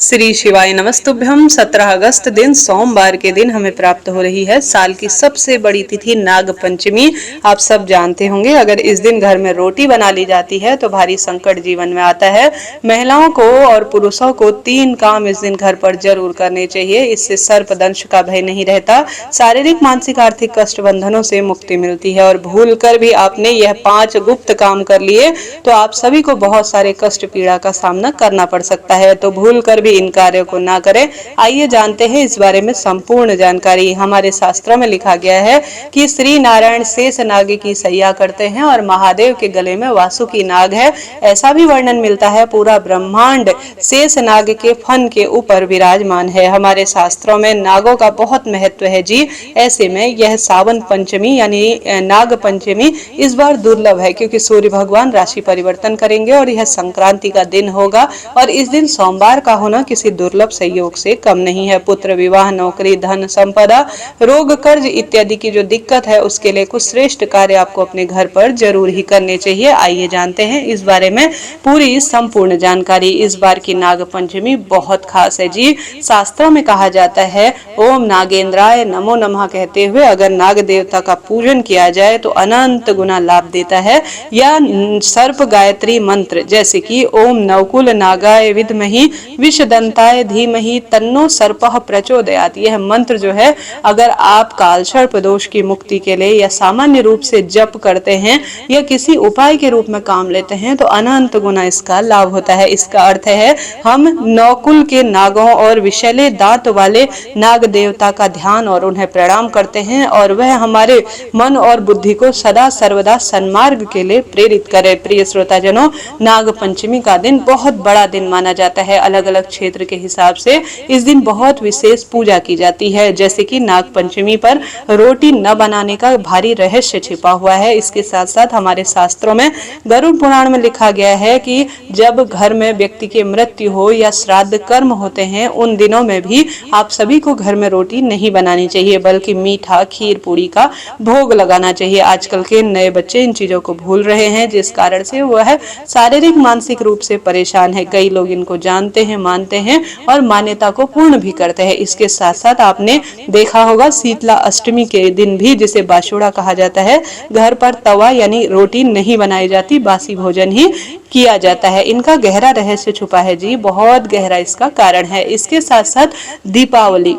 श्री शिवाय नमस्तुभ्यम। 17 अगस्त दिन सोमवार के दिन हमें प्राप्त हो रही है साल की सबसे बड़ी तिथि नाग पंचमी। आप सब जानते होंगे, अगर इस दिन घर में रोटी बना ली जाती है तो भारी संकट जीवन में आता है। महिलाओं को और पुरुषों को 3 काम इस दिन घर पर जरूर करने चाहिए। इससे सर्पदंश का भय नहीं रहता, शारीरिक मानसिक आर्थिक कष्ट बंधनों से मुक्ति मिलती है। और भूल कर भी आपने यह 5 गुप्त काम कर लिए तो आप सभी को बहुत सारे कष्ट पीड़ा का सामना करना पड़ सकता है। तो भूल कर इन कार्यों को ना करें। आइए जानते हैं इस बारे में संपूर्ण जानकारी। हमारे शास्त्रों में लिखा गया है कि श्री नारायण शेष नाग की सैया करते हैं और महादेव के गले में वासुकी नाग है। ऐसा भी वर्णन मिलता है पूरा ब्रह्मांड शेष नाग के फन के ऊपर विराजमान है। हमारे शास्त्रों में नागों का बहुत महत्व है जी। ऐसे में यह सावन पंचमी यानी नाग पंचमी इस बार दुर्लभ है, क्योंकि सूर्य भगवान राशि परिवर्तन करेंगे और यह संक्रांति का दिन होगा। और इस दिन सोमवार का होना किसी दुर्लभ संयोग से कम नहीं है। पुत्र, विवाह, नौकरी, धन संपदा, रोग, कर्ज इत्यादि की जो दिक्कत है उसके लिए कुछ श्रेष्ठ कार्य आपको अपने घर पर जरूर ही करने चाहिए। आइए जानते हैं इस बारे में पूरी संपूर्ण जानकारी। इस बार की नाग पंचमी बहुत खास है जी। शास्त्रों में कहा जाता है ओम नागेंद्राय नमो नमः कहते हुए अगर नाग देवता का पूजन किया जाए तो अनंत गुना लाभ देता है। या सर्प गायत्री मंत्र जैसे कि ओम नवकुल नागाय विद्महि विषदंताय धीमहि तन्नो सर्पः प्रचोदयात्, यह मंत्र जो है अगर आप काल सर्प दोष की मुक्ति के लिए या सामान्य रूप से जप करते हैं या किसी उपाय के रूप में काम लेते हैं तो अनंत गुना इसका लाभ होता है। इसका अर्थ है हम नौकुल के नागों और विषैले दांत वाले नाग देवता का ध्यान और उन्हें प्रणाम करते हैं और वह हमारे मन और बुद्धि को सदा सर्वदा सन्मार्ग के लिए प्रेरित करे। प्रिय श्रोताजनों, नाग पंचमी का दिन बहुत बड़ा दिन माना जाता है। अलग अलग क्षेत्र के हिसाब से इस दिन बहुत विशेष पूजा की जाती है। जैसे कि नाग पंचमी पर रोटी न बनाने का भारी रहस्य छिपा हुआ है। इसके साथ साथ हमारे शास्त्रों में गरुड़ पुराण में लिखा गया है कि जब घर में व्यक्ति की मृत्यु हो या श्राद्ध कर्म होते हैं उन दिनों में भी आप सभी को घर में रोटी नहीं बनानी चाहिए, बल्कि मीठा खीर पूरी का भोग लगाना चाहिए। आजकल के नए बच्चे इन चीजों को भूल रहे हैं, जिस कारण से वह शारीरिक मानसिक रूप से परेशान है। कई लोग इनको जानते हैं, मानते हैं और मान्यता को पूर्ण भी करते हैं। इसके साथ साथ आपने देखा होगा शीतला अष्टमी के दिन भी, जिसे बाशुड़ा कहा जाता है, घर पर तवा यानी रोटी नहीं बनाई जाती, बासी भोजन ही किया जाता है। इनका गहरा रहस्य छुपा है जी, बहुत गहरा इसका कारण है। इसके साथ साथ दीपावली,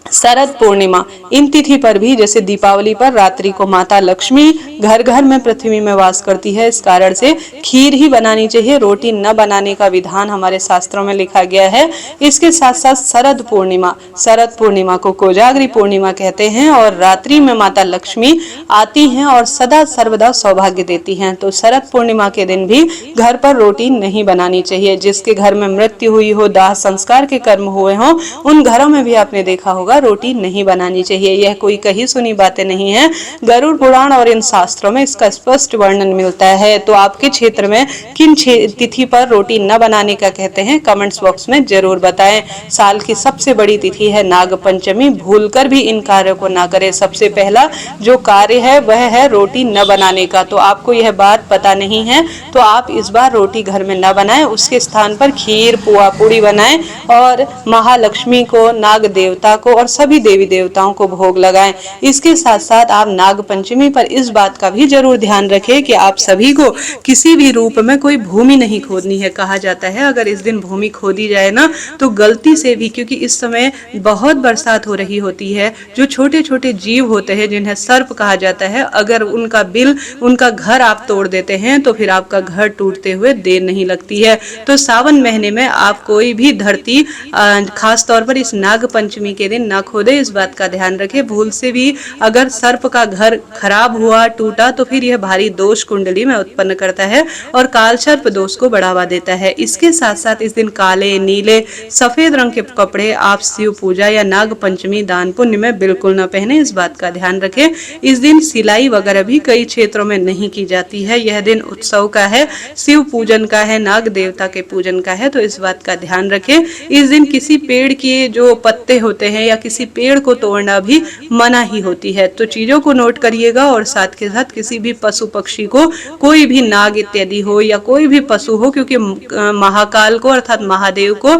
शरद पूर्णिमा, इन तिथि पर भी जैसे दीपावली पर रात्रि को माता लक्ष्मी घर घर में पृथ्वी में वास करती है, इस कारण से खीर ही बनानी चाहिए, रोटी न बनाने का विधान हमारे शास्त्रों में लिखा गया है। इसके साथ साथ शरद पूर्णिमा को कोजागरी पूर्णिमा कहते हैं और रात्रि में माता लक्ष्मी आती हैं और सदा सर्वदा सौभाग्य देती हैं। तो शरद पूर्णिमा के दिन भी घर पर रोटी नहीं बनानी चाहिए। जिसके घर में मृत्यु हुई हो, दाह संस्कार के कर्म हुए हों, उन घरों में भी आपने देखा होगा रोटी नहीं बनानी चाहिए। यह कोई कही सुनी बातें नहीं है, गरुड़ पुराण और इन शास्त्रों में इसका स्पष्ट वर्णन मिलता है। तो आपके क्षेत्र में किन तिथि पर रोटी न बनाने का कहते हैं, कमेंट्स बॉक्स में जरूर बताएं। साल की सबसे बड़ी तिथि है नाग पंचमी, भूलकर भी इन कार्यों को ना करें। सबसे पहला जो कार्य है वह है रोटी न बनाने का। तो आपको यह बात पता नहीं है तो आप इस बार रोटी घर में न बनाएं, उसके स्थान पर खीर पुआ पूड़ी बनाएं और महालक्ष्मी को, नाग देवता को और सभी देवी देवताओं को भोग लगाएं। इसके साथ साथ आप नाग पंचमी पर इस बात का भी जरूर ध्यान रखें कि आप सभी को किसी भी रूप में कोई भूमि नहीं खोदनी है। कहा जाता है अगर इस दिन भूमि खोदी जाए ना तो गलती से भी, क्योंकि इस समय बहुत बरसात हो रही होती है, जो छोटे छोटे जीव होते हैं जिन्हें सर्प कहा जाता है, अगर उनका घर आप तोड़ देते हैं तो फिर आपका घर टूटते हुए देर नहीं लगती है। तो सावन महीने में आप कोई भी धरती खास तौर पर इस नाग पंचमी के दिन ना खोदे, इस बात का ध्यान रखें। भूल से भी अगर सर्प का घर खराब हुआ, टूटा, तो फिर यह भारी दोष कुंडली में उत्पन्न करता है और काल सर्प दोष को बढ़ावा देता है। इसके साथ साथ इस दिन काले, नीले, सफेद रंग के कपड़े आप शिव पूजा या नाग पंचमी दान पुण्य में बिल्कुल न पहने, इस बात का ध्यान रखें। इस दिन सिलाई वगैरह भी कई क्षेत्रों में नहीं की जाती है। यह दिन उत्सव का है, शिव पूजन का है, नाग देवता के पूजन का है, तो इस बात का ध्यान रखें। इस दिन किसी पेड़ के जो पत्ते होते हैं या किसी पेड़ को तोड़ना भी मना ही होती है। तो चीजों को नोट करिएगा और साथ के साथ किसी भी पशु पक्षी को, कोई भी नाग इत्यादि हो या कोई भी पशु हो, क्योंकि महाकाल को अर्थात महादेव को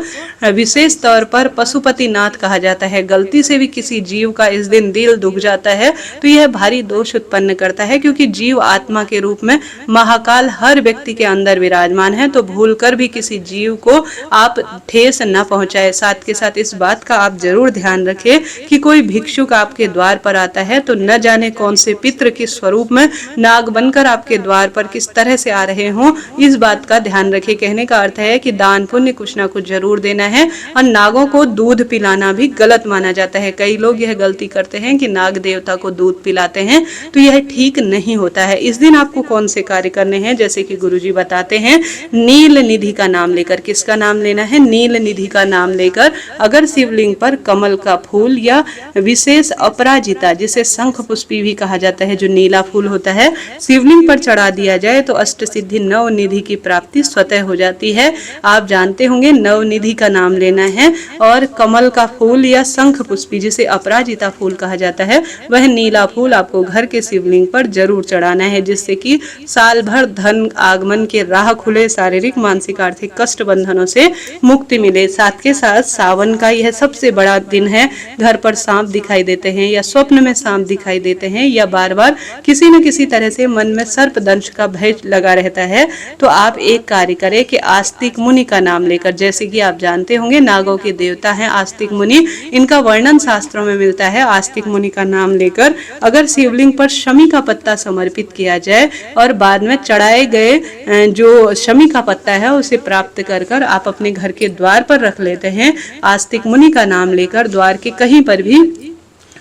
विशेष तौर पर पशुपतिनाथ कहा जाता है। गलती से भी किसी जीव का इस दिन दिल दुख जाता है तो यह भारी दोष उत्पन्न करता है, क्योंकि जीव आत्मा के रूप में महाकाल हर व्यक्ति के अंदर विराजमान है। तो भूलकर भी किसी जीव को आप ठेस न पहुंचाए। साथ के साथ इस बात का आप जरूर ध्यान रखें कि कोई भिक्षुक आपके द्वार पर आता है तो न जाने कौन से पितृ के स्वरूप में नाग बनकर आपके द्वार पर किस तरह से आ रहे हों, इस बात का ध्यान रखें। कहने का अर्थ है कि दान पुण्य कुछ ना कुछ जरूर देना है। और नागों को दूध पिलाना भी गलत माना जाता है। कई लोग यह गलती करते हैं कि नाग देवता को दूध पिलाते हैं, तो यह ठीक नहीं होता है। इस दिन आपको कौन से कार्य करने हैं, जैसे कि गुरुजी बताते हैं, नील निधि का नाम लेकर। किसका नाम लेना है? नील निधि का नाम लेकर अगर शिवलिंग पर कमल का फूल या विशेष अपराजिता, जिसे शंख पुष्पी भी कहा जाता है, जो नीला फूल होता है, शिवलिंग पर चढ़ा दिया जाए तो अष्ट सिद्धि नव निधि की प्राप्ति स्वतः हो जाती है। आप जानते होंगे नव निधि का नाम लेना है और कमल का फूल या शंख पुष्पी, जिसे अपराजिता फूल कहा जाता है, वह नीला फूल आपको घर के शिवलिंग पर जरूर चढ़ाना है, जिससे कि साल भर धन आगमन के राह खुले, शारीरिक मानसिक आर्थिक कष्ट बंधनों से मुक्ति मिले। साथ के साथ सावन का यह सबसे बड़ा दिन है। घर पर सांप दिखाई देते हैं या स्वप्न में सांप दिखाई देते हैं या बार बार किसी न किसी तरह से मन में सर्प दंश का भय लगा रहता है, तो आप एक कार्य करें कि आस्तिक मुनि का नाम लेकर, जैसे कि आप जानते होंगे नागों के देवता हैं आस्तिक मुनि, इनका वर्णन शास्त्रों में मिलता है। आस्तिक मुनि का नाम लेकर अगर शिवलिंग पर शमी का पत्ता समर्पित किया जाए और बाद में चढ़ाए गए जो शमी का पत्ता है उसे प्राप्त कर कर आप अपने घर के द्वार पर रख लेते हैं, आस्तिक मुनि का नाम लेकर द्वार के कहीं पर भी,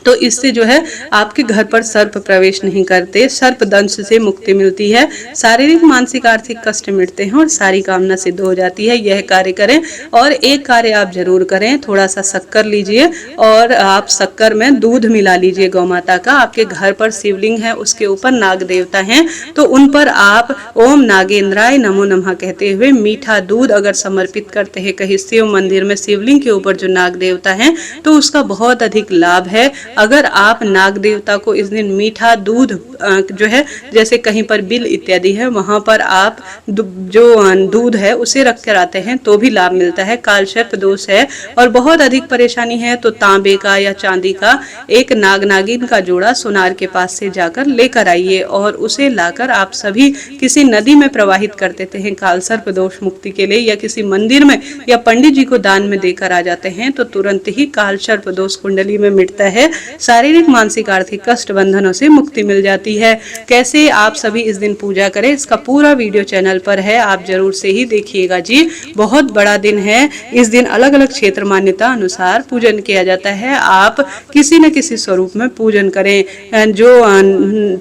तो इससे जो है आपके घर पर सर्प प्रवेश नहीं करते, सर्प दंश से मुक्ति मिलती है, शारीरिक मानसिक आर्थिक कष्ट मिटते हैं और सारी कामना सिद्ध हो जाती है। यह कार्य करें। और एक कार्य आप जरूर करें, थोड़ा सा शक्कर लीजिए और आप शक्कर में दूध मिला लीजिए गौ माता का। आपके घर पर शिवलिंग है, उसके ऊपर नाग देवता हैं, तो उन पर आप ओम नागेंद्राय नमो नमः कहते हुए मीठा दूध अगर समर्पित करते हैं कहीं शिव मंदिर में, शिवलिंग के ऊपर जो नाग देवता हैं, तो उसका बहुत अधिक लाभ है। अगर आप नाग देवता को इस दिन मीठा दूध जो है, जैसे कहीं पर बिल इत्यादि है, वहां पर आप जो दूध है उसे रख कर आते हैं तो भी लाभ मिलता है। काल सर्प दोष है और बहुत अधिक परेशानी है तो तांबे का या चांदी का एक नाग नागिन का जोड़ा सुनार के पास से जाकर लेकर आइए और उसे लाकर आप सभी किसी नदी में प्रवाहित कर देते हैं काल सर्प दोष मुक्ति के लिए, या किसी मंदिर में या पंडित जी को दान में देकर आ जाते हैं, तो तुरंत ही काल सर्प दोष कुंडली में मिटता है, शारीरिक मानसिक आर्थिक कष्ट बंधनों से मुक्ति मिल जाती है। कैसे आप सभी इस दिन पूजा करें, इसका पूरा वीडियो चैनल पर है, आप जरूर से ही देखिएगा जी। बहुत बड़ा दिन है। इस दिन अलग अलग क्षेत्र मान्यता अनुसार पूजन किया जाता है। आप किसी न किसी स्वरूप में पूजन करें। जो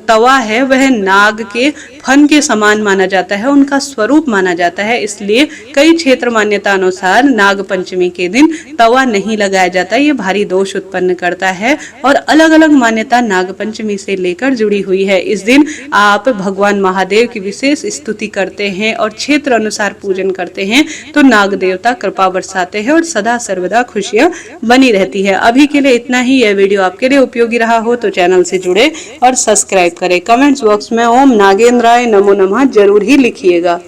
तवा है वह नाग के फन के समान माना जाता है, उनका स्वरूप माना जाता है, इसलिए कई क्षेत्र मान्यता अनुसार नाग पंचमी के दिन तवा नहीं लगाया जाता, ये भारी दोष उत्पन्न करता है। और अलग अलग मान्यता नाग पंचमी से लेकर जुड़ी हुई है। इस दिन आप भगवान महादेव की विशेष स्तुति करते हैं और क्षेत्र अनुसार पूजन करते हैं तो नाग देवता कृपा बरसाते हैं और सदा सर्वदा खुशियां बनी रहती है। अभी के लिए इतना ही। यह वीडियो आपके लिए उपयोगी रहा हो तो चैनल से जुड़े और सब्सक्राइब करें। कमेंट्स बॉक्स में ओम नागेंद्राय नमो नमः जरूर ही लिखिएगा।